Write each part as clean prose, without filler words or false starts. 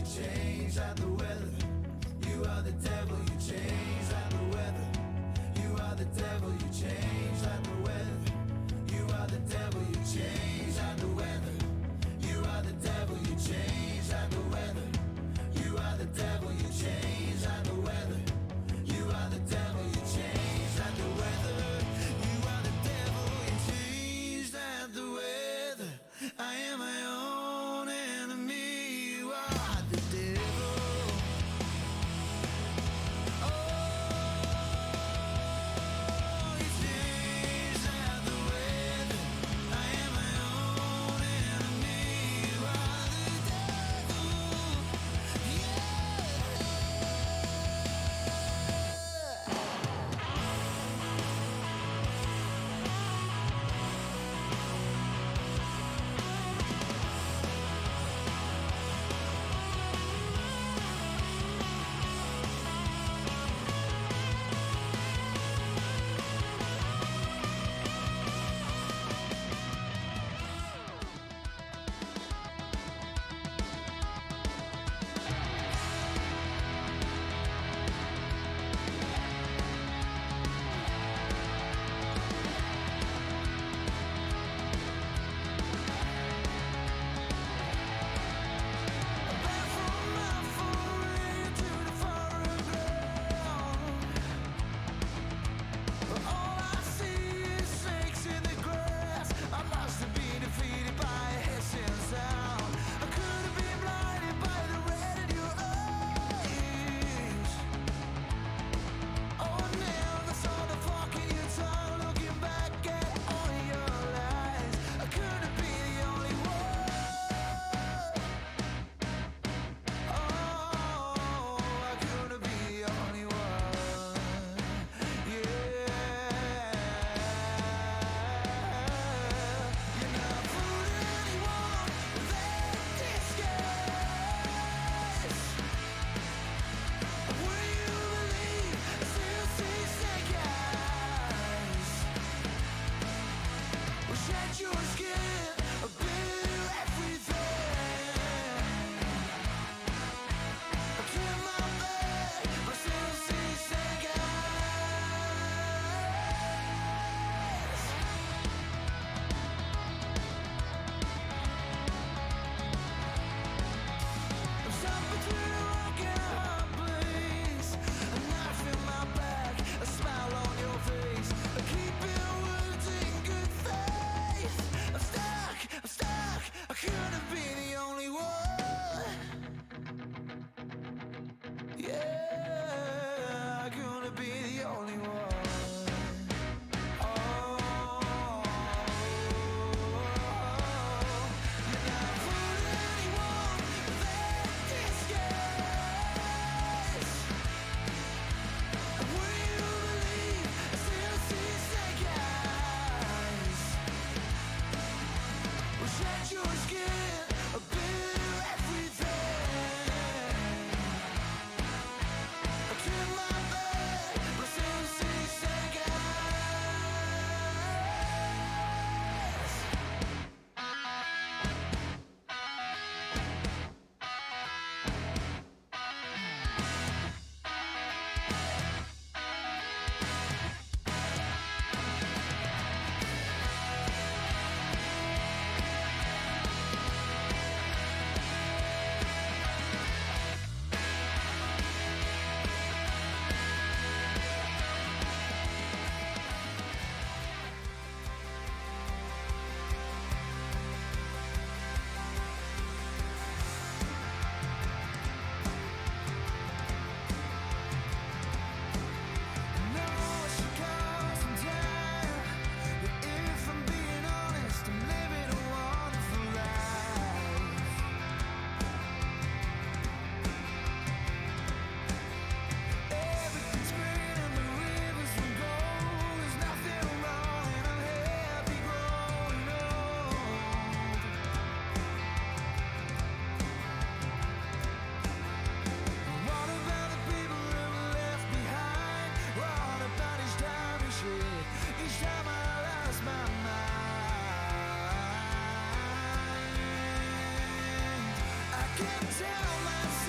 change like the weather. You are the devil, you change like the weather. You are the devil, you change like the weather. You are the devil, you change like the weather. You are the devil, you change like the weather. You are the devil, you change like the weather. You are the devil, you change like the weather. You are the devil, you change like the weather. I am my own enemy. You are the devil. Oh, you change like the weather. I am my own enemy. You are the devil. Tell myself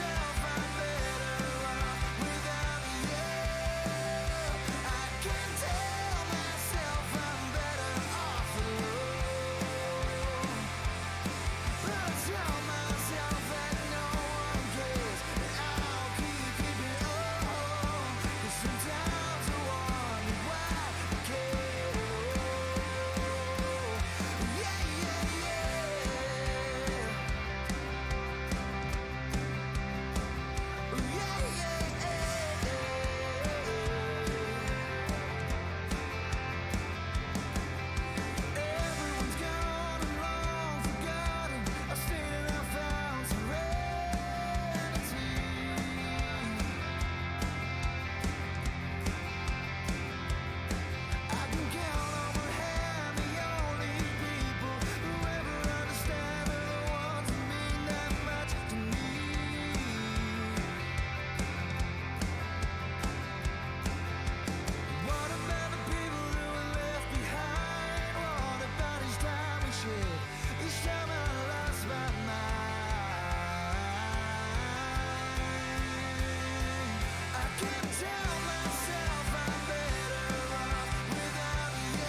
can tell myself I'm better off without you.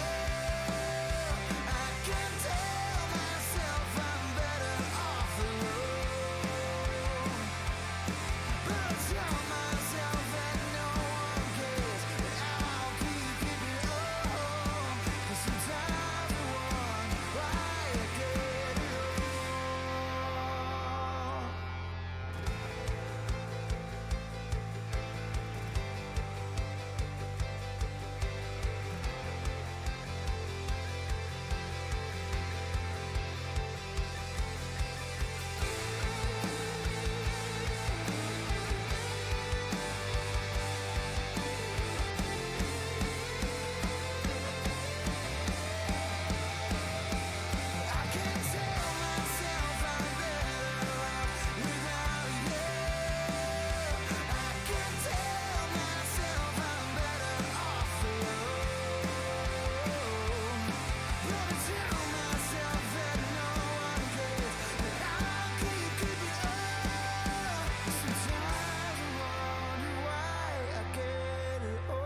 I can tell myself I'm better off alone. But I tell myself that no one cares, that I'll keep it on. 'Cause sometimes I wonder why I get it all. I can tell myself I'm better off without you. I can tell myself I'm better off alone. But I tell myself that no one cares, that I'll keep it up. Sometimes I wonder why I get it all.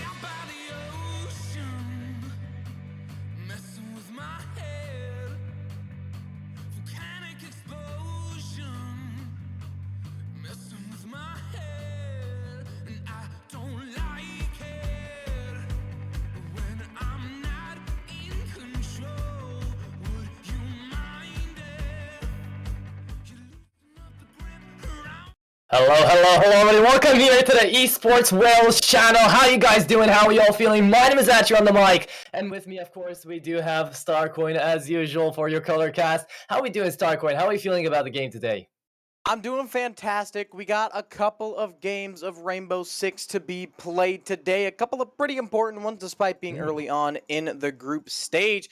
Out by the ocean, messing with my head. Volcanic explosion, messing with my head. And I don't like it when I'm not in control. Would you mind it? You loosen up the grip around. Hello, everybody. Welcome here to the EsportsWales channel. How you guys doing? How are y'all feeling? My name is Atri on the mic, and with me, of course, we do have Starcoin as usual for your color cast. How we doing, Starcoin? How are you feeling about the game today? I'm doing fantastic. We got a couple of games of Rainbow Six to be played today. A couple of pretty important ones, despite being early on in the group stage.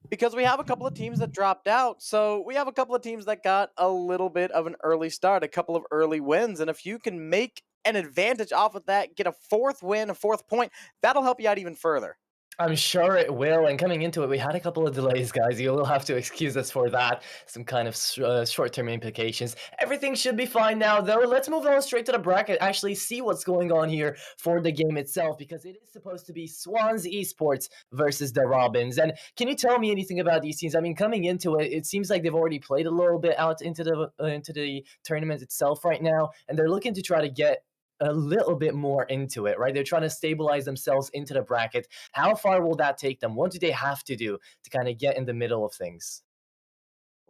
Because we have a couple of teams that dropped out. So we have a couple of teams that got a little bit of an early start, a couple of early wins. And if you can make an advantage off of that, get a fourth win, a fourth point, that'll help you out even further. I'm sure it will, and coming into it, we had a couple of delays, guys. You will have to excuse us for that. Some kind of short-term implications. Everything should be fine now, though. Let's move on straight to the bracket, actually see what's going on here for the game itself, because it is supposed to be Swans Esports versus the Robins. And can you tell me anything about these teams? I mean, coming into it, it seems like they've already played a little bit out into the tournament itself right now, and they're looking to try to get a little bit more into it, right? They're trying to stabilize themselves into the bracket. How far will that take them? What do they have to do to kind of get in the middle of things?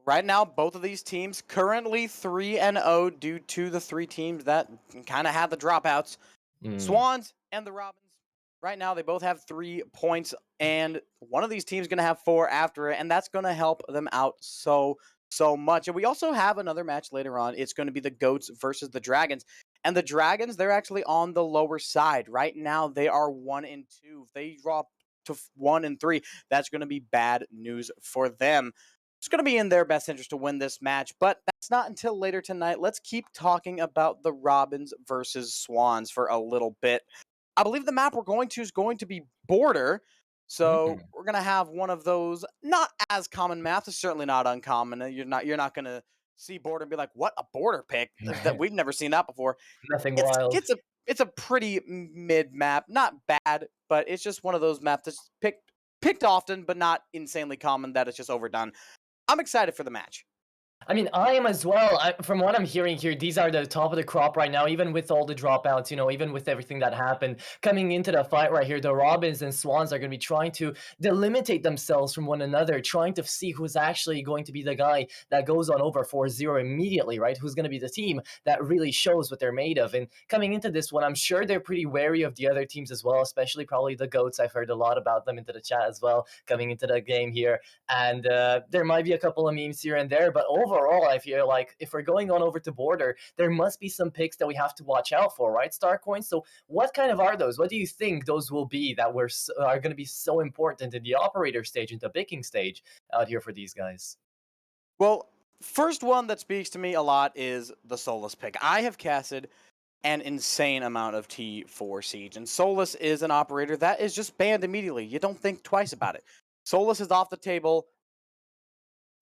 Right now, both of these teams currently 3-0 due to the three teams that kind of had the dropouts. Swans and the Robins. Right now, they both have 3 points, and one of these teams is going to have 4 after it, and that's going to help them out so much. And we also have another match later on. It's going to be the Goats versus the Dragons. And the Dragons, they're actually on the lower side. Right now, they are 1-2. If they drop to 1-3, that's going to be bad news for them. It's going to be in their best interest to win this match, but that's not until later tonight. Let's keep talking about the Robins versus Swans for a little bit. I believe the map we're going to is going to be Border. So we're going to have one of those not as common maps. It's certainly not uncommon. You're not going to see Border and be like, what, a Border pick? That we've never seen that before. Nothing wild. It's a pretty mid map. Not bad, but it's just one of those maps that's picked often, but not insanely common that it's just overdone. I'm excited for the match. I mean, I am as well. From what I'm hearing here, these are the top of the crop right now, even with all the dropouts, even with everything that happened. Coming into the fight right here, the Robins and Swans are going to be trying to delimitate themselves from one another, trying to see who's actually going to be the guy that goes on over 4-0 immediately, right? Who's going to be the team that really shows what they're made of. And coming into this one, I'm sure they're pretty wary of the other teams as well, especially probably the Goats. I've heard a lot about them into the chat as well, coming into the game here. And there might be a couple of memes here and there, but overall, I feel like if we're going on over to border, there must be some picks that we have to watch out for, right, Starcoin? So what kind of are those? What do you think those will be that are going to be so important in the operator stage, in the picking stage out here for these guys? Well, first one that speaks to me a lot is the Solus pick. I have casted an insane amount of T4 Siege, and Solus is an operator that is just banned immediately. You don't think twice about it. Solus is off the table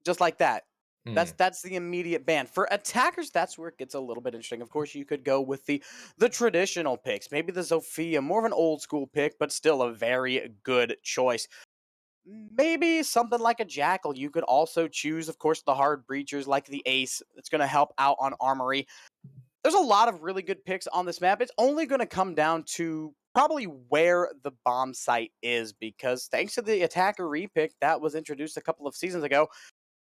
just like that. That's the immediate ban. For attackers, that's where it gets a little bit interesting. Of course, you could go with the traditional picks. Maybe the Zofia, more of an old school pick, but still a very good choice. Maybe something like a Jackal. You could also choose, of course, the hard breachers like the Ace. It's going to help out on Armory. There's a lot of really good picks on this map. It's only going to come down to probably where the bomb site is, because thanks to the attacker repick that was introduced a couple of seasons ago,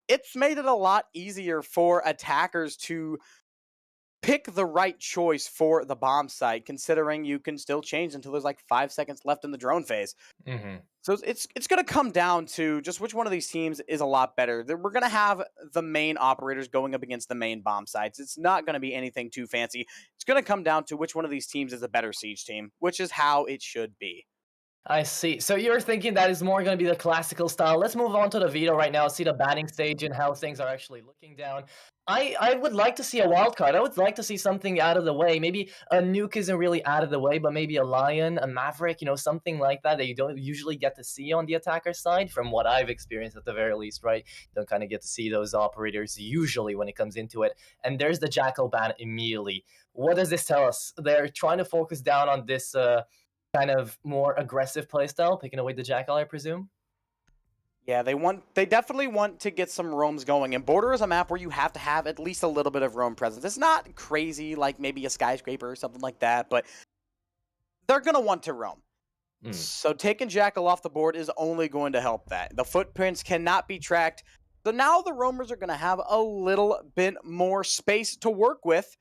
it's made it a lot easier for attackers to pick the right choice for the bomb site, considering you can still change until there's like 5 seconds left in the drone phase. So it's going to come down to just which one of these teams is a lot better. We're going to have the main operators going up against the main bomb sites. It's not going to be anything too fancy. It's going to come down to which one of these teams is a better siege team, which is how it should be. I see. So you're thinking that is more going to be the classical style. Let's move on to the veto right now, see the batting stage and how things are actually looking down. I would like to see a wild card. I would like to see something out of the way. Maybe a nuke isn't really out of the way, but maybe a lion, a maverick, something like that you don't usually get to see on the attacker side, from what I've experienced at the very least, right? You don't kind of get to see those operators usually when it comes into it. And there's the Jackal ban immediately. What does this tell us? They're trying to focus down on this kind of more aggressive playstyle, picking away the Jackal, I presume? Yeah, they definitely want to get some roams going. And Border is a map where you have to have at least a little bit of roam presence. It's not crazy like maybe a skyscraper or something like that, but they're going to want to roam. So taking Jackal off the board is only going to help that. The footprints cannot be tracked. So now the roamers are going to have a little bit more space to work with,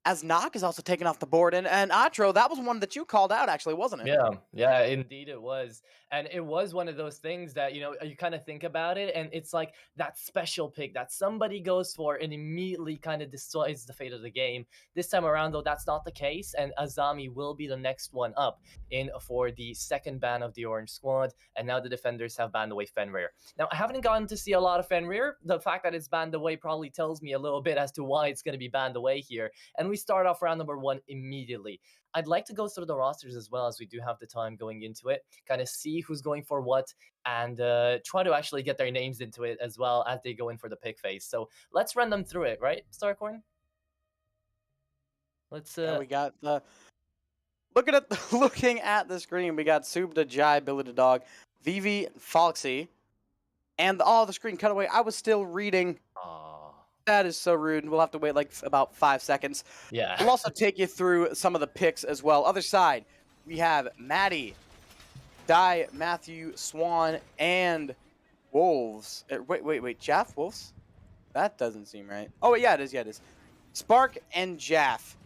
as Knock is also taken off the board. And Atro, that was one that you called out, actually, wasn't it? Yeah, indeed it was. And it was one of those things that, you kind of think about it, and it's like that special pick that somebody goes for and immediately kind of decides the fate of the game. This time around, though, that's not the case, and Azami will be the next one up in for the second ban of the Orange Squad, and now the defenders have banned away Fenrir. Now, I haven't gotten to see a lot of Fenrir. The fact that it's banned away probably tells me a little bit as to why it's going to be banned away here. And we start off round number 1 immediately. I'd like to go through the rosters as well, as we do have the time going into it, kind of see who's going for what, and try to actually get their names into it as well as they go in for the pick phase. So let's run them through it, right, Starcoin? Let's we got the looking at the screen. We got Subda, Jai, Billy the Dog, Vivi, Foxy, and the screen cut away. I was still reading. That is so rude. We'll have to wait like about 5 seconds. Yeah. We'll also take you through some of the picks as well. Other side, we have Maddie, Di, Matthew, Swan, and Wolves. Wait. Jaff Wolves? That doesn't seem right. Oh, yeah, it is. Spark and Jaff.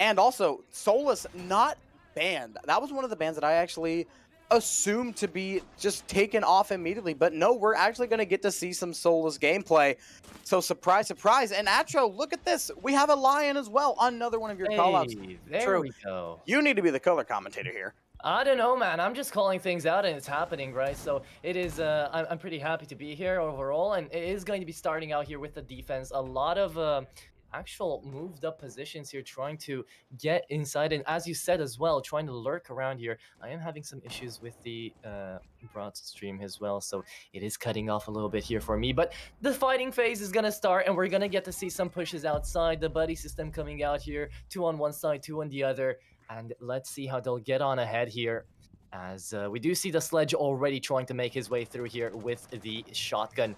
And also, Solus not banned. That was one of the bans that I actually assumed to be just taken off immediately, but no, we're actually going to get to see some Solus gameplay. So surprise, surprise. And Atro, look at this. We have a lion as well. Another one of your callouts. There we go. You need to be the color commentator here. I don't know, man. I'm just calling things out, and it's happening, right? So it is. I'm pretty happy to be here overall, and it is going to be starting out here with the defense. A lot of actual moved up positions here, trying to get inside, and as you said as well, trying to lurk around here. I am having some issues with the broad stream as well, so it is cutting off a little bit here for me, but the fighting phase is gonna start, and we're gonna get to see some pushes outside, the buddy system coming out here, 2 on one side, 2 on the other, and let's see how they'll get on ahead here, as we do see the Sledge already trying to make his way through here with the shotgun.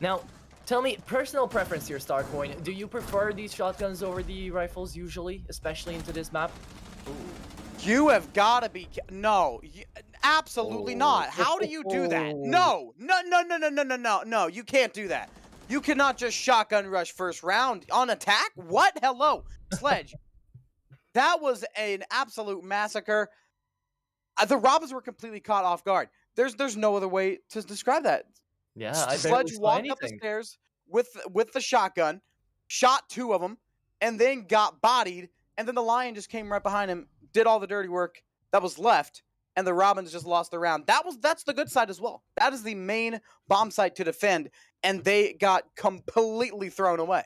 Now, tell me, personal preference here, Starcoin. Do you prefer these shotguns over the rifles usually, especially into this map? Ooh. You have got to be... No, absolutely not. How do you do that? No, you can't do that. You cannot just shotgun rush first round on attack? What? Hello, Sledge. That was an absolute massacre. The Robins were completely caught off guard. There's no other way to describe that. Yeah, Sledge walked up the stairs, with the shotgun, shot 2 of them, and then got bodied. And then the Lion just came right behind him, did all the dirty work that was left, and the Robins just lost the round. That's the good side as well. That is the main bomb site to defend, and they got completely thrown away.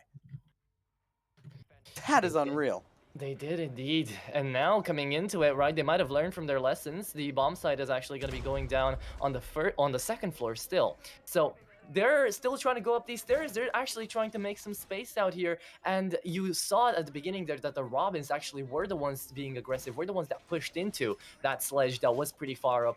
That is unreal. They did indeed. And now coming into it, right, they might have learned from their lessons. The bomb site is actually going to be going down on the second floor still. So they're still trying to go up these stairs. They're actually trying to make some space out here. And you saw at the beginning there that the Robins actually were the ones being aggressive. Were the ones that pushed into that sledge that was pretty far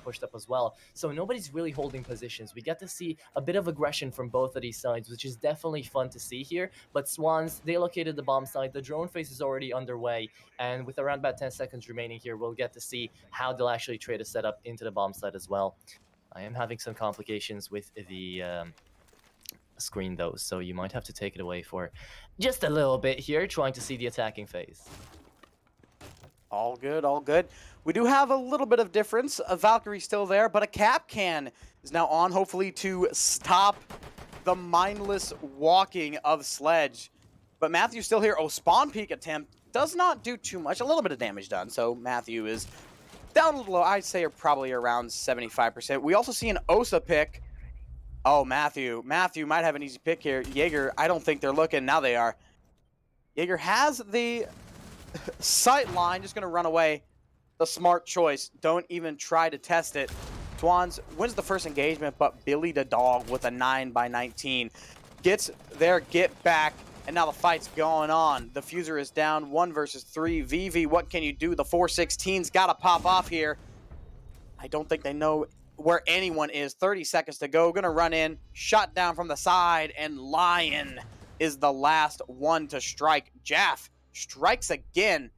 pushed up as well. So nobody's really holding positions. We get to see a bit of aggression from both of these sides, which is definitely fun to see here. But Swans, they located the bomb site. The drone phase is already underway. And with around about 10 seconds remaining here, we'll get to see how they'll actually trade a setup into the bomb site as well. I am having some complications with the screen though, so you might have to take it away for just a little bit here, trying to see the attacking phase. All good, all good. We do have a little bit of difference. A Valkyrie still there, but a cap can is now on, hopefully to stop the mindless walking of Sledge. But Matthew's still here. Oh, spawn peek attempt does not do too much. A little bit of damage done, so Matthew is down a little low. I'd say probably around 75%. We also see an Osa pick. Oh, Matthew might have an easy pick here. Jaeger, I don't think they're looking. Now they are. Jaeger has the sight line, just going to run away. The smart choice. Don't even try to test it. Swans wins the first engagement, but Billy the Dog with a 9x19 gets their get back. And now the fight's going on. The Fuser is down 1 versus 3. VV, what can you do? The 416's got to pop off here. I don't think they know where anyone is. 30 seconds to go. Gonna run in. Shot down from the side. And Lion is the last one to strike. Jaff strikes again.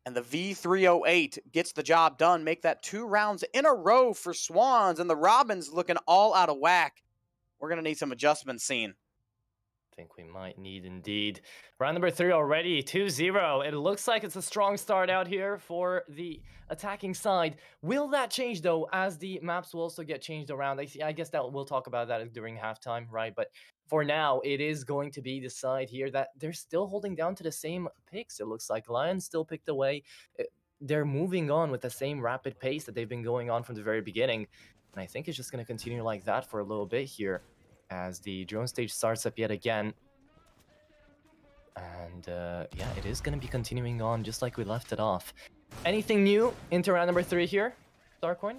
And the V308 gets the job done. Make that 2 rounds in a row for Swans. And the Robins looking all out of whack. We're gonna need some adjustments seen. Think we might need indeed. Round number 3 already, 2-0. It looks like it's a strong start out here for the attacking side. Will that change though, as the maps will also get changed around? I guess that we'll talk about that during halftime, right? But for now, it is going to be the side here that they're still holding down to the same picks. It looks like Lions still picked away. They're moving on with the same rapid pace that they've been going on from the very beginning. And I think it's just going to continue like that for a little bit here, as the drone stage starts up yet again. And yeah, it is going to be continuing on just like we left it off. Anything new into round number 3 here, Starcoin?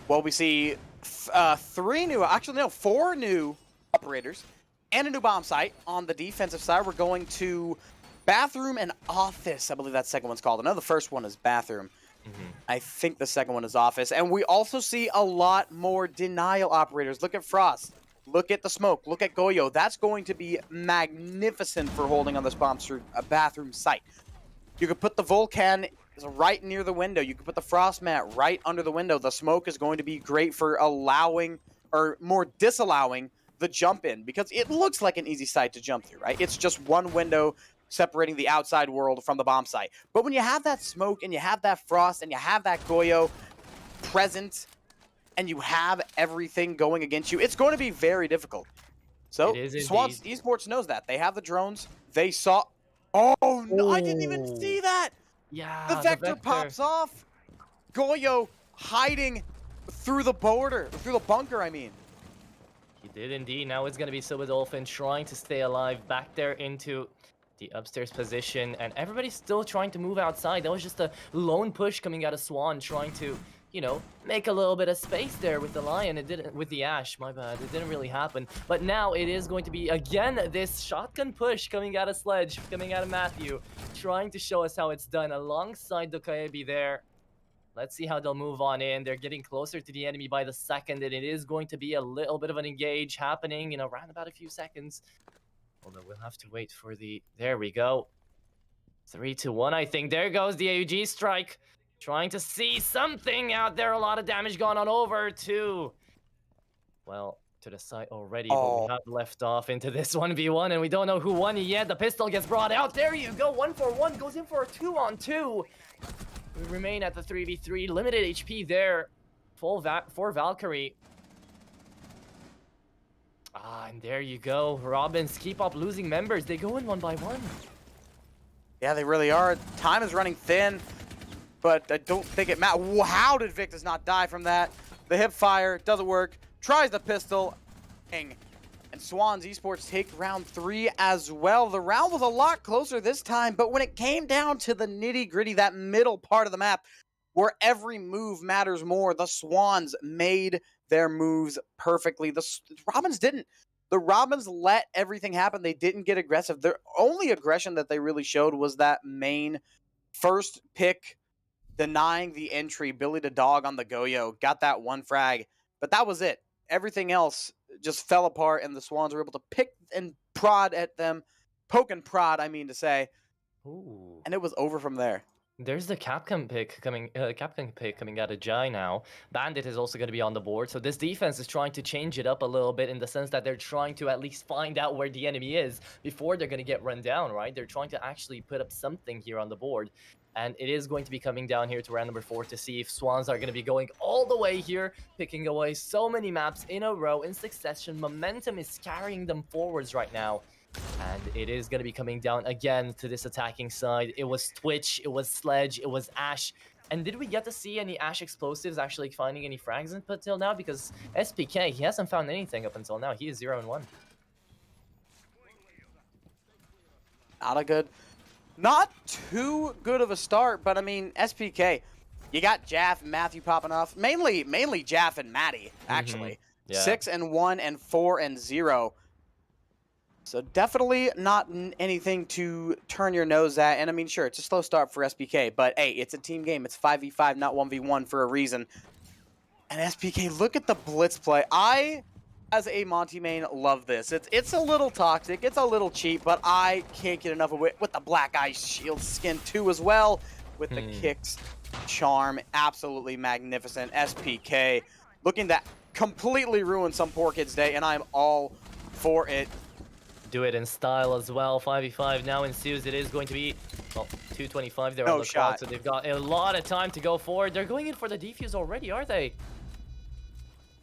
Well, we see 4 new operators and a new bomb site. On the defensive side, we're going to bathroom and office. I believe that second one's called. I know the first one is bathroom. I think the second one is office. And we also see a lot more denial operators. Look at Frost. Look at the smoke. Look at Goyo. That's going to be magnificent for holding on this bathroom site. You could put the Volcan right near the window. You could put the Frost mat right under the window. The smoke is going to be great for allowing, or more disallowing, the jump in, because it looks like an easy site to jump through, right? It's just one window separating the outside world from the bomb site. But when you have that smoke and you have that Frost and you have that Goyo present, and you have everything going against you, it's going to be very difficult. So Swans Esports knows that. They have the drones. They saw... Oh, no, I didn't even see that! Yeah, the vector pops off. Goyo hiding through the border, through the bunker, I mean. He did indeed. Now it's going to be Silver Dolphin trying to stay alive back there into the upstairs position. And everybody's still trying to move outside. That was just a lone push coming out of Swan, trying to, you know, make a little bit of space there with the Lion. It didn't, with the Ash, my bad. It didn't really happen. But now it is going to be, again, this shotgun push coming out of Sledge, coming out of Matthew, trying to show us how it's done alongside the Kaebi there. Let's see how they'll move on in. They're getting closer to the enemy by the second, and it is going to be a little bit of an engage happening in around about a few seconds. Although we'll have to wait for the... There we go. 3-1, I think. There goes the AUG strike. Trying to see something out there. A lot of damage gone on over to... Well, to the side already, but we have left off into this 1v1, and we don't know who won yet. The pistol gets brought out. There you go. 1-for-1 goes in for a 2-on-2. We remain at the 3v3. Limited HP there. For Valkyrie. And there you go. Robins keep up losing members. They go in one by one. Yeah, they really are. Time is running thin, but I don't think it matters. How did Victus not die from that? The hip fire doesn't work. Tries the pistol. And Swans Esports take round 3 as well. The round was a lot closer this time, but when it came down to the nitty-gritty, that middle part of the map, where every move matters more, the Swans made their moves perfectly. The Robins didn't. The Robins let everything happen. They didn't get aggressive. Their only aggression that they really showed was that main first pick, denying the entry. Billy the Dog on the Goyo got that one frag, but that was it. Everything else just fell apart, and the Swans were able to pick and prod at them. Poke and prod, I mean to say. Ooh. And it was over from there. There's the Capcom pick coming out of Jai now. Bandit is also going to be on the board. So this defense is trying to change it up a little bit in the sense that they're trying to at least find out where the enemy is before they're going to get run down, right? They're trying to actually put up something here on the board. And it is going to be coming down here to round number 4 to see if Swans are going to be going all the way here, picking away so many maps in a row in succession. Momentum is carrying them forwards right now. And it is going to be coming down again to this attacking side. It was Twitch, it was Sledge, it was Ash. And did we get to see any Ash explosives actually finding any frags until now? Because SPK, he hasn't found anything up until now. He is 0-1. Not too good of a start, but I mean, SPK, you got Jaff and Matthew popping off. Mainly Jaff and Matty, actually. Yeah. 6-1 and 4-0. So definitely not anything to turn your nose at. And I mean, sure, it's a slow start for SPK, but hey, it's a team game. It's 5v5, not 1v1 for a reason. And SPK, look at the blitz play. I, as a Monty main, love this. It's a little toxic, it's a little cheap, but I can't get enough of it with the Black Ice Shield skin too as well. With the kicks, charm, absolutely magnificent. SPK looking to completely ruin some poor kid's day, and I'm all for it. Do it in style as well. 5v5 now ensues. It is going to be, well, 2:25 there on the clock, so they've got a lot of time to go forward. They're going in for the defuse already, are they?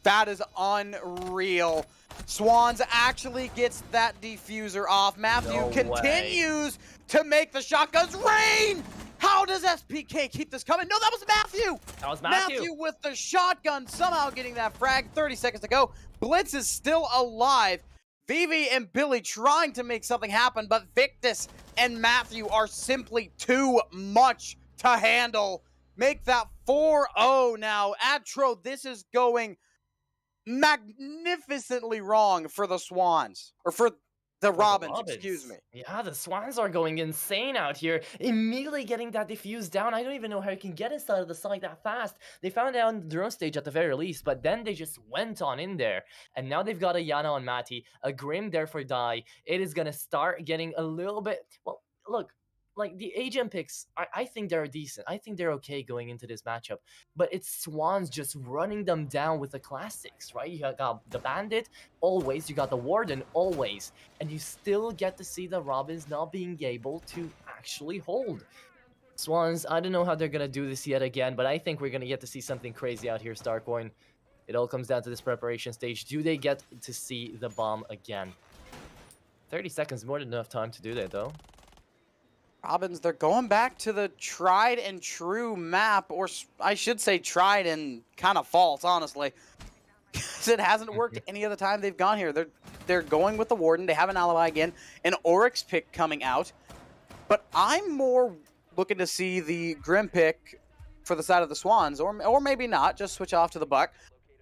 That is unreal. Swans actually gets that diffuser off. Matthew continues to make the shotguns rain. How does SPK keep this coming? No, that was Matthew. That was Matthew. Matthew with the shotgun, somehow getting that frag. 30 seconds to go. Blitz is still alive. Vivi and Billy trying to make something happen, but Victus and Matthew are simply too much to handle. Make that 4-0 now. Atro, this is going magnificently wrong for the Swans. Or for the Robins, excuse me. Yeah, the Swans are going insane out here. Immediately getting that diffuse down. I don't even know how you can get inside of the site that fast. They found it on the drone stage at the very least, but then they just went on in there. And now they've got a Yana on Matty, a Grim there for Die. It is going to start getting a little bit... Well, look, like the agent picks, I think they're decent. I think they're okay going into this matchup. But it's Swans just running them down with the classics, right? You got the Bandit, always. You got the Warden, always. And you still get to see the Robins not being able to actually hold. Swans, I don't know how they're going to do this yet again, but I think we're going to get to see something crazy out here, Starcoin. It all comes down to this preparation stage. Do they get to see the bomb again? 30 seconds, more than enough time to do that, though. Robins, they're going back to the tried and true map, or I should say tried and kind of false, honestly. Because it hasn't worked any other time they've gone here. They're going with the Warden. They have an alibi again. An Oryx pick coming out. But I'm more looking to see the Grim pick for the side of the Swans, or maybe not. Just switch off to the Buck.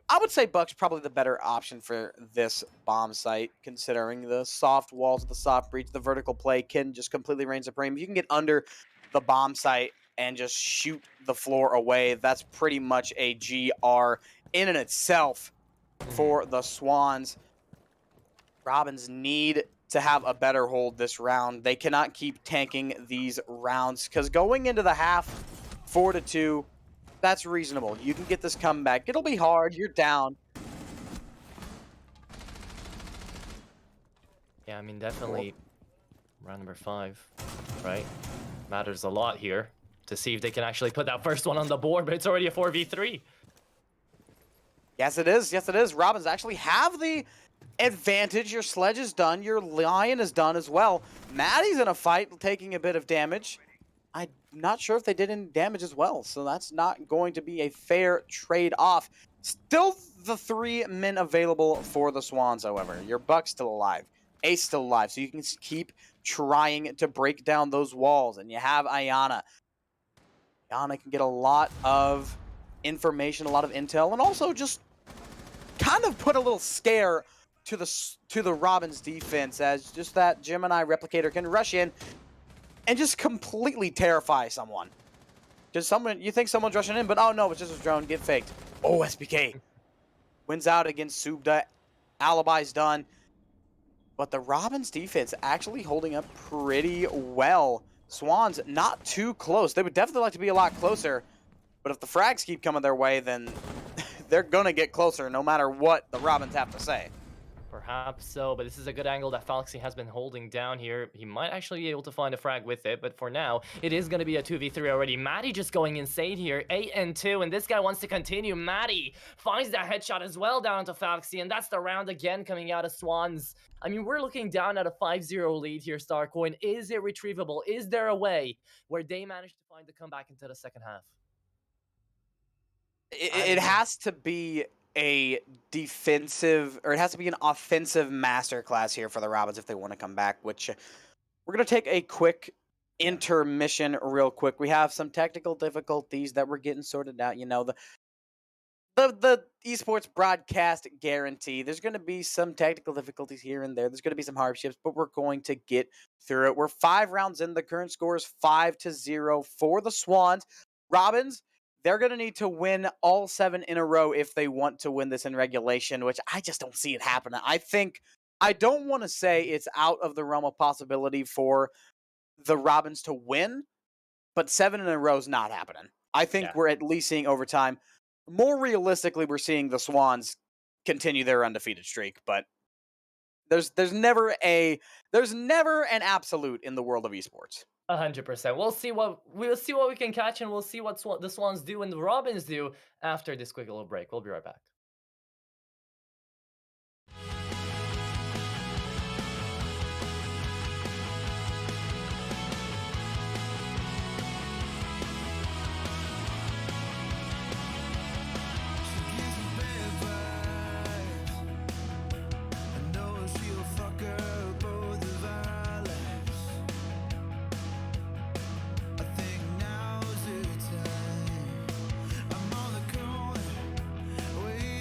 I would say Buck's probably the better option for this bomb site, considering the soft walls of the soft breach, the vertical play can just completely reign supreme. You can get under the bomb site and just shoot the floor away. That's pretty much a GR in and itself for the Swans. Robins need to have a better hold this round. They cannot keep tanking these rounds, because going into the half, 4-2, that's reasonable. You can get this comeback. It'll be hard. You're down. Yeah, I mean, definitely round number 5, right? Matters a lot here to see if they can actually put that first one on the board, but it's already a 4v3. Yes, it is. Yes, it is. Robins actually have the advantage. Your Sledge is done. Your Lion is done as well. Maddie's in a fight, taking a bit of damage. I'm not sure if they did any damage as well, so that's not going to be a fair trade-off. Still the 3 men available for the Swans, however. Your Buck's still alive. Ace still alive, so you can keep trying to break down those walls. And you have Ayana. Ayana can get a lot of information, a lot of intel, and also just kind of put a little scare to the Robins defense, as just that Gemini replicator can rush in and just completely terrify someone. Just you think someone's rushing in, but oh no, it's just a drone, get faked. Oh, SPK wins out against Subda. Alibi's done. But the Robins defense actually holding up pretty well. Swans not too close. They would definitely like to be a lot closer, but if the frags keep coming their way, then they're going to get closer no matter what the Robins have to say. Perhaps so, but this is a good angle that Falxy has been holding down here. He might actually be able to find a frag with it, but for now, it is going to be a 2v3 already. Maddie just going insane here, 8-2, and this guy wants to continue. Maddie finds that headshot as well down to Falxy, and that's the round again coming out of Swans. I mean, we're looking down at a 5-0 lead here, Starcoin. Is it retrievable? Is there a way where they manage to find the comeback into the second half? It has to be a defensive, or it has to be an offensive masterclass here for the Robins if they want to come back, which we're going to take a quick intermission real quick. We have some technical difficulties that we're getting sorted out. You know, the esports broadcast guarantee. There's going to be some technical difficulties here and there. There's going to be some hardships, but we're going to get through it. We're 5 rounds in. The current score is 5-0 for the Swans. Robins, they're going to need to win all 7 in a row if they want to win this in regulation, which I just don't see it happening. I don't want to say it's out of the realm of possibility for the Robins to win, but 7 in a row is not happening. I think we're at least seeing overtime. More realistically, we're seeing the Swans continue their undefeated streak, but there's never an absolute in the world of esports. 100%. We'll see what we can catch, and we'll see what the Swans do and the Robins do after this quick little break. We'll be right back. Waiting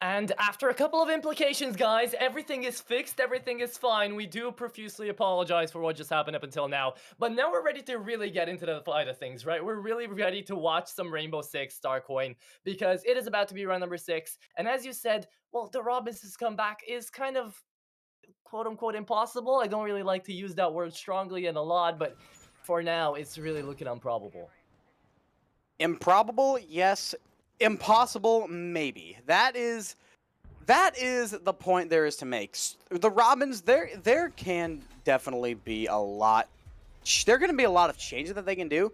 And after a couple of implications, guys, everything is fixed, everything is fine. We do profusely apologize for what just happened up until now. But now we're ready to really get into the fight of things, right? We're really ready to watch some Rainbow Six Starcoin because it is about to be round number 6. And as you said, well, the Robinsons comeback is kind of quote-unquote impossible. I don't really like to use that word strongly and a lot, but for now, it's really looking improbable. Improbable, yes. Impossible, maybe. That is the point there is to make. The Robins, there can definitely be a lot. There are going to be a lot of changes that they can do.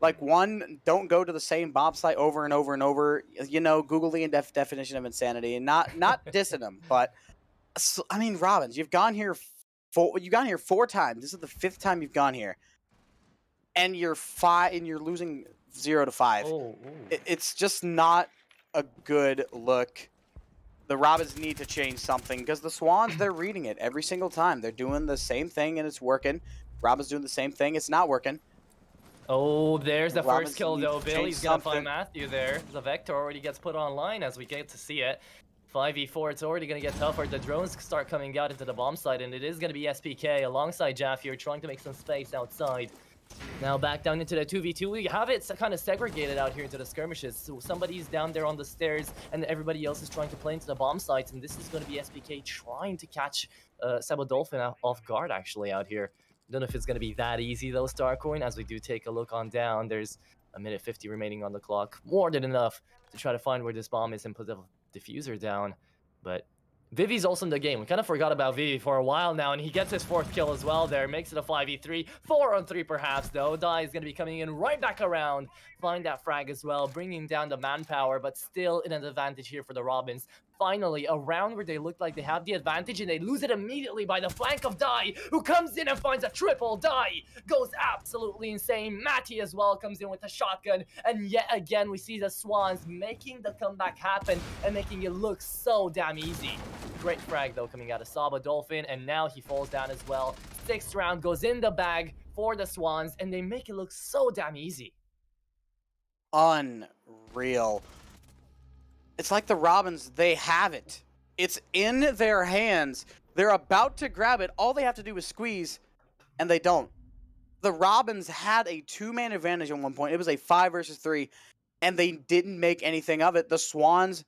Like, one, don't go to the same bomb site over and over and over. You know, Google the definition of insanity, and not dissing them, but I mean, Robins, you've gone here 4 times. This is the 5th time you've gone here, and you're losing 0-5. Oh, It's just not a good look. The Robins need to change something because the Swans, they're reading it every single time. They're doing the same thing and it's working. Robins doing the same thing, it's not working. Oh, there's the Robins first kill need though. to Billy's change gonna something. find Matthew there. The Vector already gets put online as we get to see it. 5v4, it's already gonna get tougher. The drones start coming out into the bomb site, and it is gonna be SPK alongside Jaff here, trying to make some space outside. Now back down into the 2v2. We have it kind of segregated out here into the skirmishes. So somebody's down there on the stairs, and everybody else is trying to play into the bomb sites. And this is going to be SPK trying to catch Sabo Dolphin off guard, actually, out here. Don't know if it's going to be that easy, though, Starcoin. As we do take a look on down, there's a minute 50 remaining on the clock. More than enough to try to find where this bomb is and put the diffuser down. But Vivi's also in the game. We kind of forgot about Vivi for a while now, and he gets his 4th kill as well there. Makes it a 5v3. 4-on-3 perhaps, though. Dai is going to be coming in right back around. Find that frag as well, bringing down the manpower, but still in an advantage here for the Robins. Finally, a round where they look like they have the advantage, and they lose it immediately by the flank of Dai, who comes in and finds a triple. Dai goes absolutely insane. Matty as well comes in with a shotgun, and yet again, we see the Swans making the comeback happen and making it look so damn easy. Great frag, though, coming out of Saba Dolphin, and now he falls down as well. 6th round goes in the bag for the Swans, and they make it look so damn easy. Unreal. It's like the Robins, they have it. It's in their hands. They're about to grab it. All they have to do is squeeze, and they don't. The Robins had a 2-man advantage at one point. It was a 5 versus 3, and they didn't make anything of it. The Swans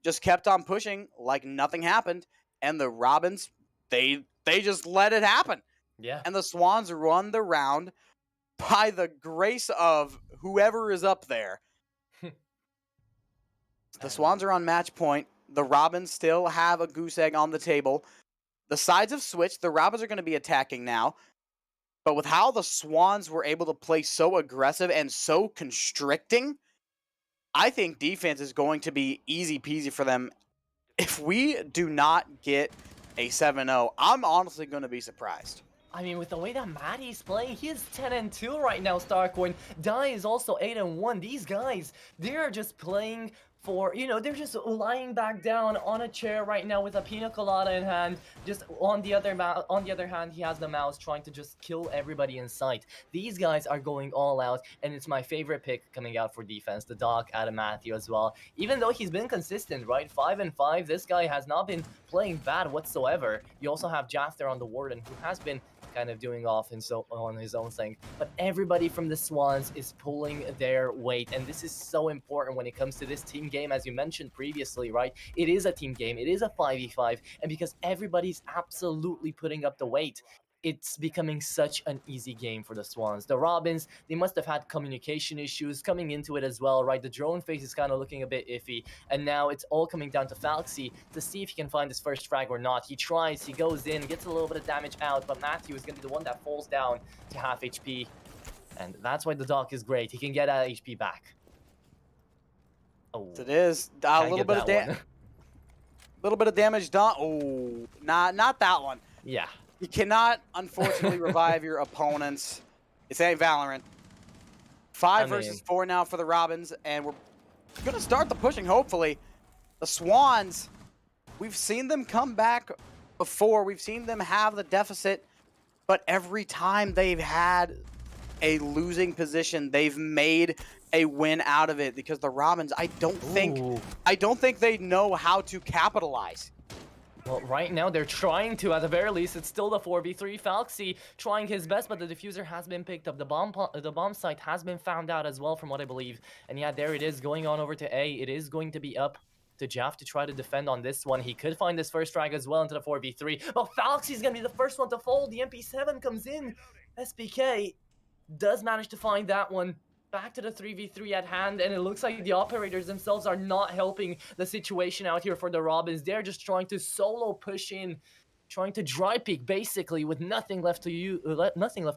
just kept on pushing like nothing happened, and the Robins, they just let it happen. Yeah. And the Swans run the round by the grace of whoever is up there. The Swans are on match point. The Robins still have a goose egg on the table. The sides have switched. The Robins are going to be attacking now. But with how the Swans were able to play so aggressive and so constricting, I think defense is going to be easy peasy for them. If we do not get a 7-0, I'm honestly going to be surprised. I mean, with the way that Matty's playing, he is 10-2 right now, Starcoin. Dai is also 8-1. These guys, they're just playing for, you know, they're just lying back down on a chair right now with a pina colada in hand. Just on the other hand, he has the mouse trying to just kill everybody in sight. These guys are going all out, and it's my favorite pick coming out for defense, the Doc Adam Matthew as well. Even though he's been consistent, right? 5-5, this guy has not been playing bad whatsoever. You also have Jaff there on the Warden, who has been kind of doing off and so on his own thing, but everybody from the Swans is pulling their weight, and this is so important when it comes to this team game. As you mentioned previously, right, it is a team game, it is a 5v5, and because everybody's absolutely putting up the weight, it's becoming such an easy game for the Swans. The Robins, they must have had communication issues coming into it as well, right? The drone phase is kind of looking a bit iffy, and now it's all coming down to Falxy to see if he can find his first frag or not. He tries, he goes in, gets a little bit of damage out, but Matthew is going to be the one that falls down to half HP, and that's why the Doc is great. He can get that HP back. Oh, It is a little bit of damage. Little bit of damage done. Oh, not that one. Yeah. You cannot, unfortunately, revive your opponents. It's ain't Valorant. 5 versus 4 now for the Robins, and we're going to start the pushing, hopefully. The Swans, we've seen them come back before. We've seen them have the deficit, but every time they've had a losing position. They've made a win out of it because the Robins, I don't think they know how to capitalize. Well, right now they're trying to, at the very least. It's still the 4v3. Falxy trying his best, but the diffuser has been picked up. The bomb site has been found out as well, from what I believe. And yeah, there it is, going on over to A. It is going to be up to Jaff to try to defend on this one. He could find this first frag as well into the 4v3. But Falxy's going to be the first one to fold. The MP7 comes in. SPK does manage to find that one. Back to the 3v3 at hand, and it looks like the operators themselves are not helping the situation out here for the Robins. They're just trying to solo push in, trying to dry peek basically with nothing left to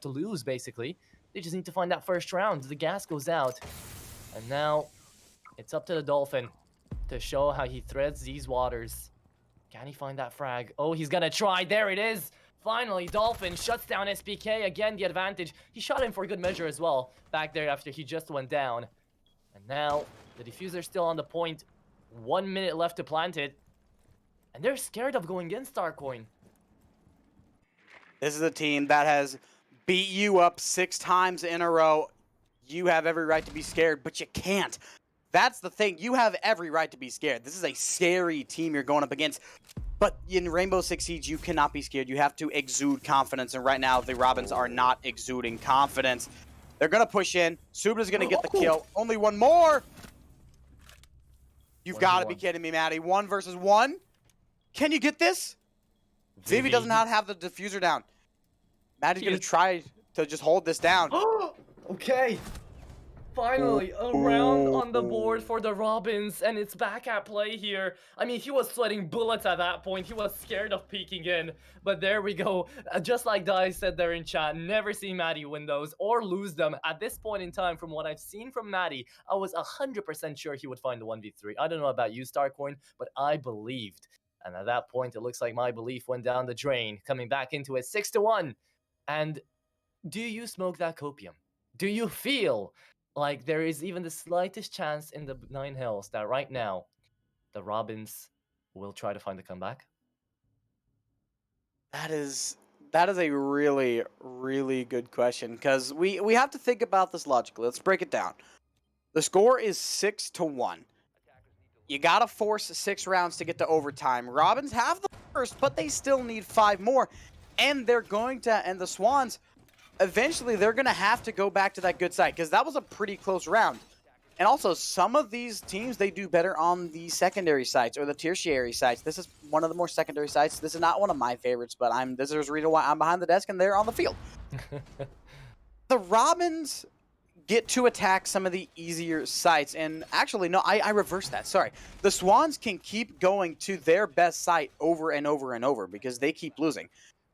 lose. Basically, they just need to find that first round. The gas goes out, and now it's up to the Dolphin to show how he threads these waters. Can he find that frag? Oh, he's gonna try. There it is. Finally, Dolphin shuts down SPK. Again, the advantage. He shot him for good measure as well back there after he just went down. And now, the diffuser's still on the point. 1 minute left to plant it. And they're scared of going in, Starcoin. This is a team that has beat you up 6 times in a row. You have every right to be scared, but you can't. That's the thing. You have every right to be scared. This is a scary team you're going up against. But in Rainbow Six Siege, you cannot be scared. You have to exude confidence. And right now, the Robins are not exuding confidence. They're going to push in. Subra's going to get the kill. Only one more. You've got to be kidding me, Maddie. 1 versus 1. Can you get this? Vivi does not have the diffuser down. Maddie's going to try to just hold this down. Okay. Finally, a round on the board for the Robins, and it's back at play here. I mean, he was sweating bullets at that point. He was scared of peeking in, but there we go. Just like Dai said there in chat, never seen Maddie win those or lose them. At this point in time, from what I've seen from Maddie, I was 100% sure he would find the 1v3. I don't know about you, Starcoin, but I believed. And at that point, it looks like my belief went down the drain, coming back into it 6-1. And do you smoke that copium? Do you feel like there is even the slightest chance in the Nine Hells that right now the Robins will try to find a comeback? That is a really, really good question, because we have to think about this logically. Let's break it down. The score is 6-1. You gotta force 6 rounds to get to overtime. Robins have the first, but they still need 5 more, and they're going to. And the Swans, eventually, they're going to have to go back to that good side, because that was a pretty close round. And also, some of these teams, they do better on the secondary sites or the tertiary sites. This is one of the more secondary sites. This is not one of my favorites, but this is the reason why I'm behind the desk and they're on the field. The Robins get to attack some of the easier sites. And actually, no, I reversed that. Sorry. The Swans can keep going to their best site over and over and over because they keep losing.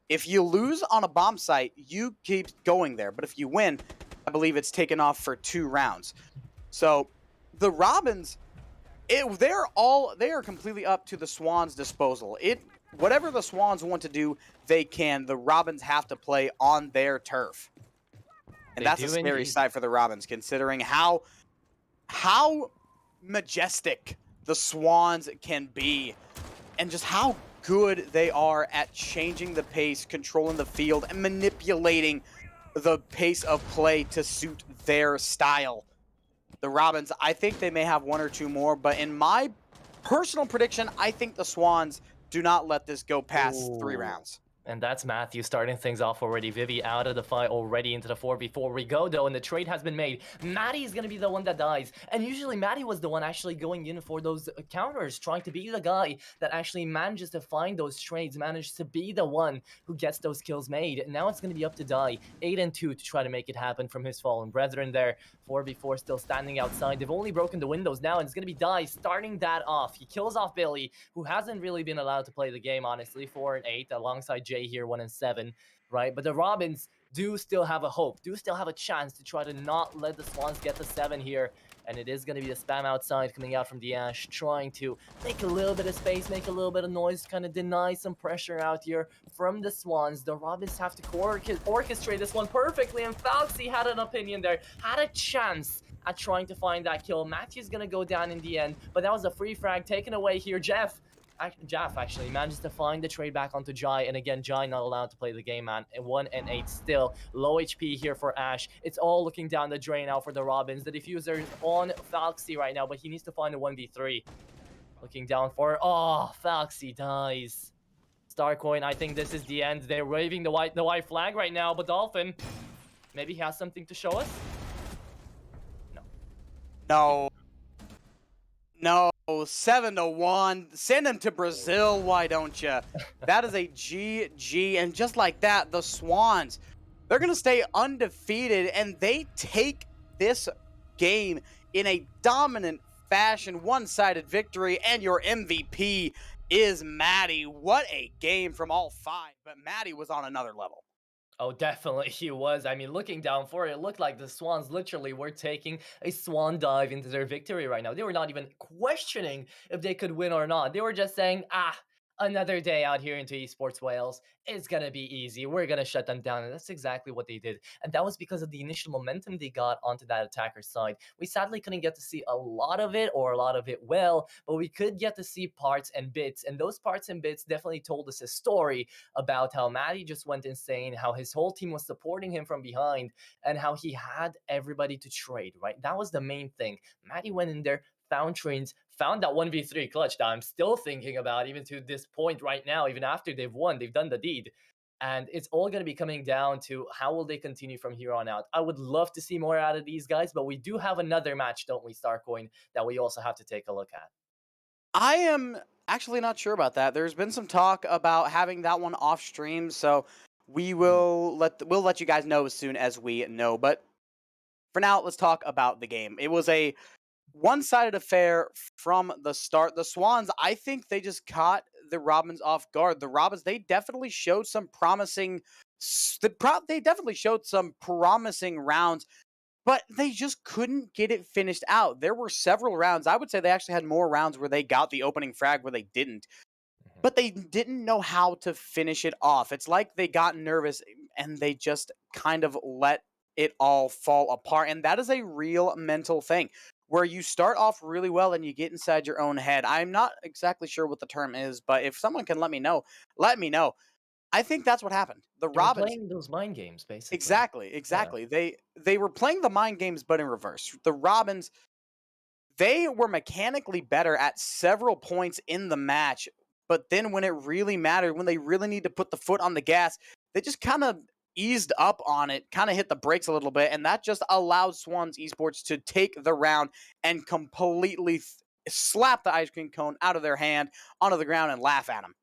If you lose on a bomb site, you keep going there. But if you win, I believe it's taken off for 2 rounds. So the Robins, they are completely up to the Swans' disposal. Whatever the Swans want to do, they can. The Robins have to play on their turf. And that's a scary sight for the Robins, considering how majestic the Swans can be and just how good they are at changing the pace, controlling the field, and manipulating the pace of play to suit their style. The Robins, I think they may have 1 or 2 more, but in my personal prediction, I think the Swans do not let this go past 3 rounds. And that's Matthew starting things off already. Vivi out of the fight already into the 4v4 we go, though, and the trade has been made. Maddie's going to be the one that dies. And usually Maddie was the one actually going in for those counters, trying to be the guy that actually manages to find those trades, manages to be the one who gets those kills made. And now it's going to be up to Dai, 8-2, to try to make it happen from his fallen brethren there. 4v4 still standing outside. They've only broken the windows now, and it's going to be Dai starting that off. He kills off Billy, who hasn't really been allowed to play the game, honestly, 4-8, alongside Jay here, 1-7, right? But the Robins do still have a hope, do still have a chance to try to not let the Swans get the 7 here. And it is going to be the spam outside coming out from the Ash, trying to make a little bit of space, make a little bit of noise, kind of deny some pressure out here from the Swans. The Robins have to orchestrate this one perfectly, and Falxy had an opinion there, had a chance at trying to find that kill. Matthew's going to go down in the end, but that was a free frag taken away here. Jeff, Jaff actually manages to find the trade back onto Jai, and again, Jai not allowed to play the game, man. And 1 and 8 still. Low HP here for Ash. It's all looking down the drain now for the Robins. The diffuser is on Falxy right now, but he needs to find a 1v3. Looking down for... Oh, Falxy dies. Starcoin, I think this is the end. They're waving the white flag right now, but Dolphin, maybe he has something to show us? No. No, 7-1. Send him to Brazil, why don't you? That is a GG. And just like that, the Swans, they're going to stay undefeated, and they take this game in a dominant fashion, one-sided victory, and your MVP is Maddie. What a game from all 5, but Maddie was on another level. Oh, definitely he was. I mean, looking down for it, it looked like the Swans literally were taking a swan dive into their victory right now. They were not even questioning if they could win or not. They were just saying, another day out here into Esports Wales. It's going to be easy. We're going to shut them down. And that's exactly what they did. And that was because of the initial momentum they got onto that attacker side. We sadly couldn't get to see a lot of it or a lot of it well, but we could get to see parts and bits. And those parts and bits definitely told us a story about how Maddie just went insane, how his whole team was supporting him from behind, and how he had everybody to trade, right? That was the main thing. Maddie went in there, found trades, found that 1v3 clutch that I'm still thinking about even to this point right now, even after they've won, they've done the deed. And it's all going to be coming down to how will they continue from here on out. I would love to see more out of these guys, but we do have another match, don't we, Starcoin, that we also have to take a look at. I am actually not sure about that. There's been some talk about having that one off stream, so we'll let you guys know as soon as we know. But for now, let's talk about the game. It was a one-sided affair from the start. The Swans, I think they just caught the Robins off guard. The Robins, they definitely showed some promising rounds, but they just couldn't get it finished out. There were several rounds. I would say they actually had more rounds where they got the opening frag where they didn't. But they didn't know how to finish it off. It's like they got nervous and they just kind of let it all fall apart. And that is a real mental thing where you start off really well and you get inside your own head. I'm not exactly sure what the term is, but if someone can let me know, let me know. I think that's what happened. The They were Robins playing those mind games, basically. Exactly. They were playing the mind games, but in reverse. The Robins, they were mechanically better at several points in the match, but then when it really mattered, when they really need to put the foot on the gas, they just kind of eased up on it, kind of hit the brakes a little bit, and that just allowed Swans Esports to take the round and completely slap the ice cream cone out of their hand onto the ground and laugh at them.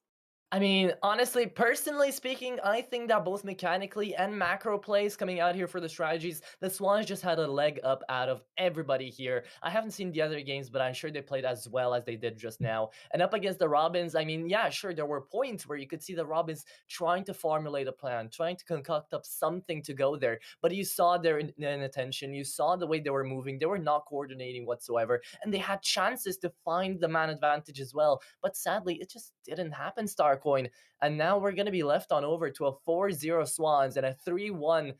I mean, honestly, personally speaking, I think that both mechanically and macro plays coming out here for the strategies, the Swans just had a leg up out of everybody here. I haven't seen the other games, but I'm sure they played as well as they did just now. And up against the Robins, I mean, yeah, sure, there were points where you could see the Robins trying to formulate a plan, trying to concoct up something to go there. But you saw their inattention, you saw the way they were moving, they were not coordinating whatsoever, and they had chances to find the man advantage as well. But sadly, it just didn't happen, Starcoin. And now we're going to be left on over to a 4-0 Swans and a 3-1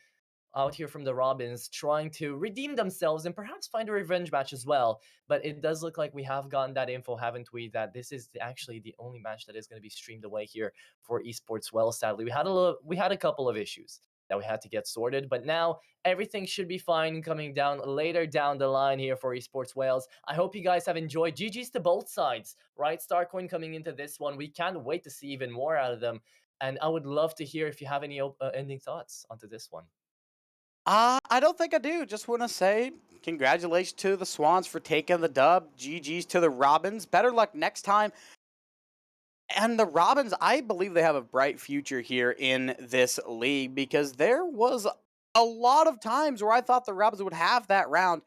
out here from the Robins, trying to redeem themselves and perhaps find a revenge match as well. But it does look like we have gotten that info, haven't we, that this is actually the only match that is going to be streamed away here for EsportsWales. Sadly, we had a couple of issues that we had to get sorted, but now everything should be fine coming down later down the line here for Esports Wales. I hope you guys have enjoyed. GG's to both sides, right? Starcoin coming into this one. We can't wait to see even more out of them. And I would love to hear if you have any ending thoughts onto this one. I don't think I do. Just want to say congratulations to the Swans for taking the dub. GG's to the Robins. Better luck next time. And the Robins, I believe they have a bright future here in this league because there was a lot of times where I thought the Robins would have that round,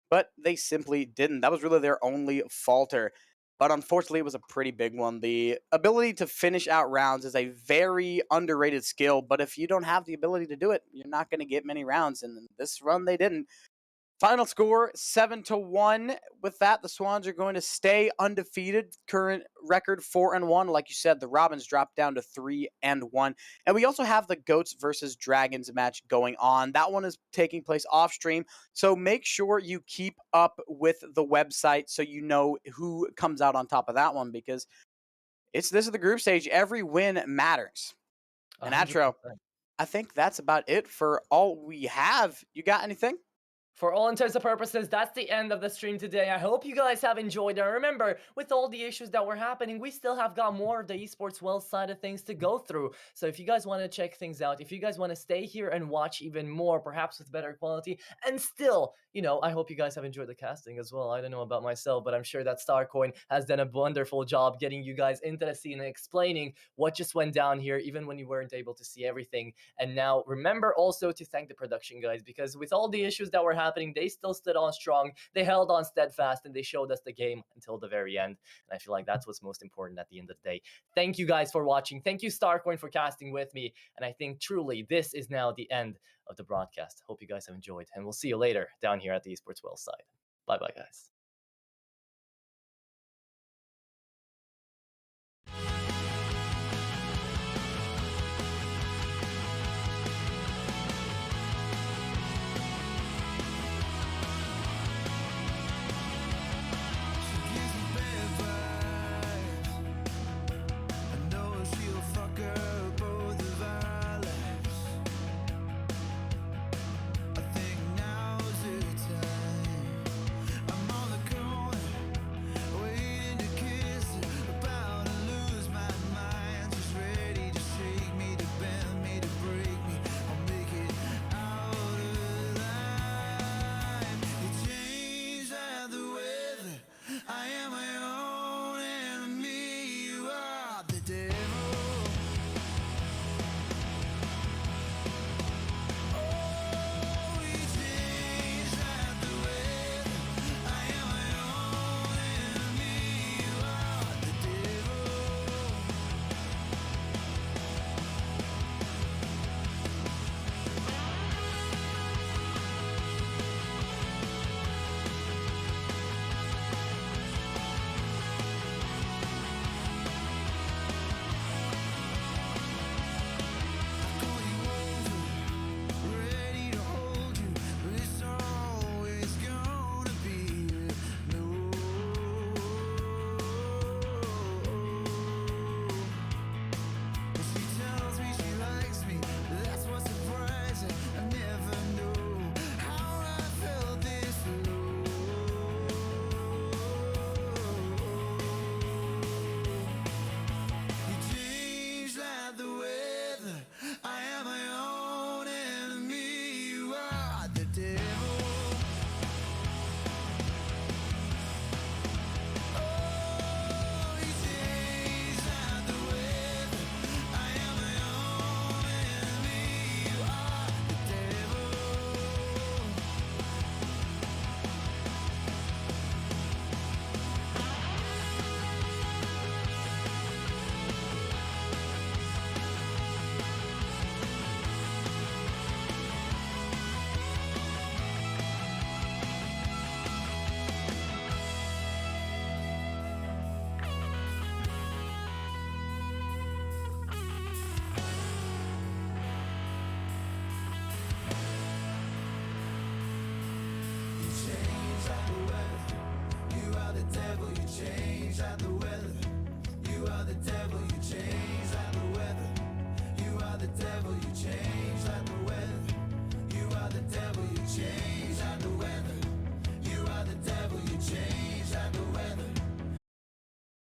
but they simply didn't. That was really their only falter. But unfortunately, it was a pretty big one. The ability to finish out rounds is a very underrated skill, but if you don't have the ability to do it, you're not going to get many rounds. And this run, they didn't. Final score 7-1. With that, the Swans are going to stay undefeated. Current record 4-1. Like you said, the Robins dropped down to 3-1. And we also have the Goats versus Dragons match going on. That one is taking place off stream. So make sure you keep up with the website so you know who comes out on top of that one, because this is the group stage. Every win matters. And Atro, 100%. I think that's about it for all we have. You got anything? For all intents and purposes, that's the end of the stream today. I hope you guys have enjoyed it. Remember, with all the issues that were happening, we still have got more of the EsportsWales side of things to go through. So if you guys want to check things out, if you guys want to stay here and watch even more, perhaps with better quality, and still, I hope you guys have enjoyed the casting as well. I don't know about myself, but I'm sure that Starcoin has done a wonderful job getting you guys into the scene and explaining what just went down here, even when you weren't able to see everything. And now remember also to thank the production guys, because with all the issues that were happening, they still stood on strong, they held on steadfast, and they showed us the game until the very end. And I feel like that's what's most important at the end of the day. Thank you guys for watching. Thank you, Starcoin, for casting with me. And I think truly this is now the end of the broadcast. Hope you guys have enjoyed, and we'll see you later down here at the EsportsWales side. Bye bye, guys.